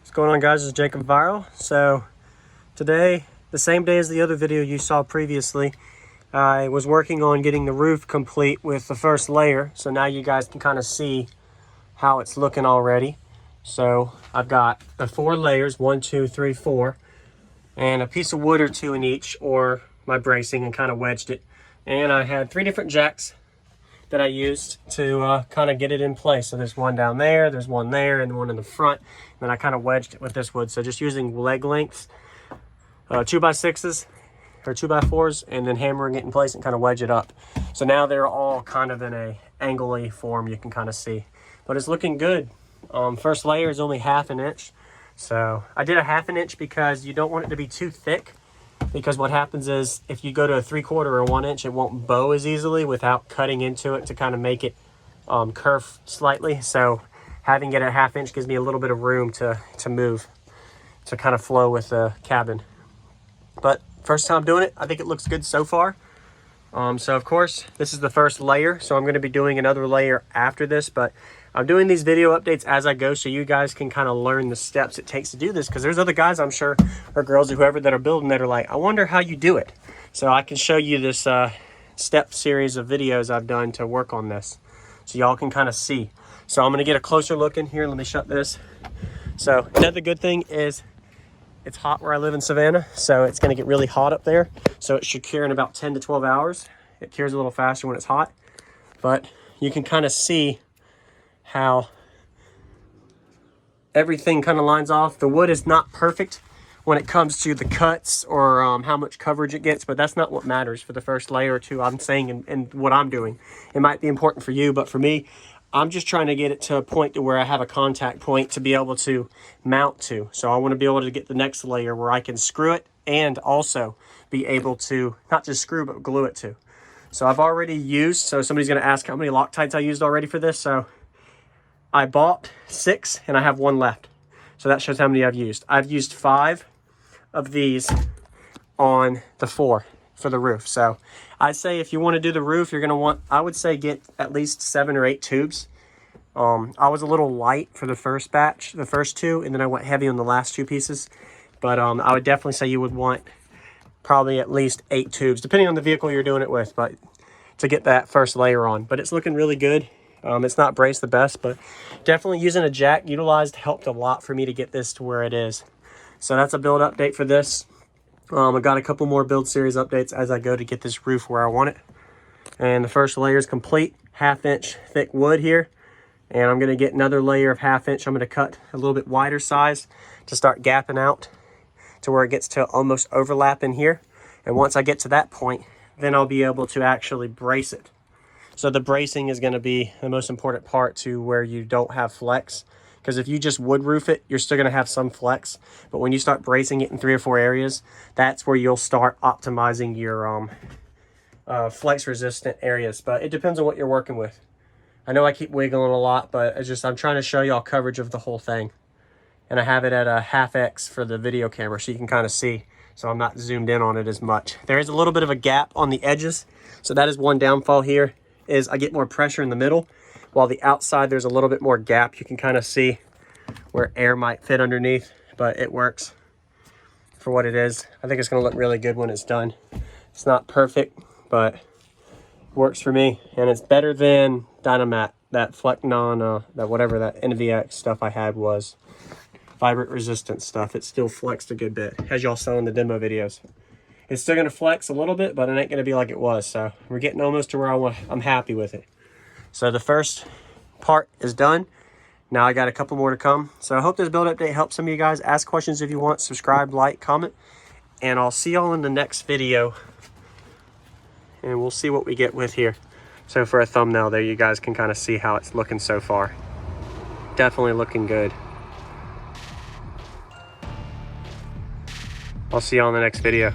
What's going on, guys? This is Jacob Viral. So today, the same day as the other video you saw previously, I was working on getting the roof complete with the first layer. So now you guys can kind of see how it's looking already. So I've got the 4 layers, 1, 2, 3, 4, and a piece of wood or 2 in each, or my bracing, and kind of wedged it. And I had 3 different jacks that I used to kind of get it in place. So there's one down there, there's one there, and one in the front. And then I kind of wedged it with this wood. So just using leg lengths, 2x6s or 2x4s, and then hammering it in place and kind of wedge it up. So now they're all kind of in a angle-y form, you can kind of see. But it's looking good. First layer is only 1/2 inch. So I did a 1/2 inch because you don't want it to be too thick. Because what happens is if you go to a 3/4 or 1 inch, it won't bow as easily without cutting into it to kind of make it curve slightly. So having it at 1/2 inch gives me a little bit of room to move, to kind of flow with the cabin. But first time doing it, I think it looks good so far. So of course, this is the first layer. So I'm going to be doing another layer after this, but I'm doing these video updates as I go so you guys can kind of learn the steps it takes to do this, because there's other guys, I'm sure, or girls or whoever, that are building that are like, I wonder how you do it. So I can show you this step series of videos I've done to work on this, so y'all can kind of see. So I'm going to get a closer look in here. Let me shut this. So another good thing is it's hot where I live in Savannah, so it's going to get really hot up there. So it should cure in about 10 to 12 hours. It cures a little faster when it's hot, but you can kind of see how everything kind of lines off. The wood is not perfect when it comes to the cuts or how much coverage it gets, but that's not what matters for the first layer or two. I'm saying and what I'm doing. It might be important for you, but for me, I'm just trying to get it to a point to where I have a contact point to be able to mount to. So I want to be able to get the next layer where I can screw it and also be able to not just screw, but glue it to. So I've already used, so somebody's going to ask how many Loctites I used already for this. So I bought 6 and I have 1 left. So that shows how many I've used. I've used 5 of these on the 4 for the roof. So I say if you want to do the roof, you're going to want, I would say, get at least 7 or 8 tubes. I was a little light for the first batch, the first 2, and then I went heavy on the last 2 pieces. But I would definitely say you would want probably at least 8 tubes, depending on the vehicle you're doing it with, but to get that first layer on. But it's looking really good. It's not braced the best, but definitely using a jack utilized helped a lot for me to get this to where it is. So that's a build update for this. I got a couple more build series updates as I go to get this roof where I want it. And the first layer is complete, 1/2 inch thick wood here. And I'm going to get another layer of 1/2 inch. I'm going to cut a little bit wider size to start gapping out to where it gets to almost overlap in here. And once I get to that point, then I'll be able to actually brace it. So the bracing is going to be the most important part to where you don't have flex. Because if you just wood roof it, you're still going to have some flex. But when you start bracing it in 3 or 4 areas, that's where you'll start optimizing your flex resistant areas. But it depends on what you're working with. I know I keep wiggling a lot, but it's just I'm trying to show y'all coverage of the whole thing. And I have it at a 1/2x for the video camera so you can kind of see. So I'm not zoomed in on it as much. There is a little bit of a gap on the edges. So that is one downfall here, is I get more pressure in the middle, while the outside there's a little bit more gap. You can kind of see where air might fit underneath, but it works for what it is. I think it's going to look really good when it's done. It's not perfect, but it works for me, and it's better than Dynamat, that Flecknon, that whatever that NVX stuff I had was. Vibrant resistant stuff. It still flexed a good bit, as y'all saw in the demo videos. It's still going to flex a little bit, but it ain't going to be like it was. So we're getting almost to where I'm happy with it. So the first part is done. Now I got a couple more to come. So I hope this build update helps some of you guys. Ask questions if you want. Subscribe, like, comment. And I'll see y'all in the next video. And we'll see what we get with here. So for a thumbnail there, you guys can kind of see how it's looking so far. Definitely looking good. I'll see y'all in the next video.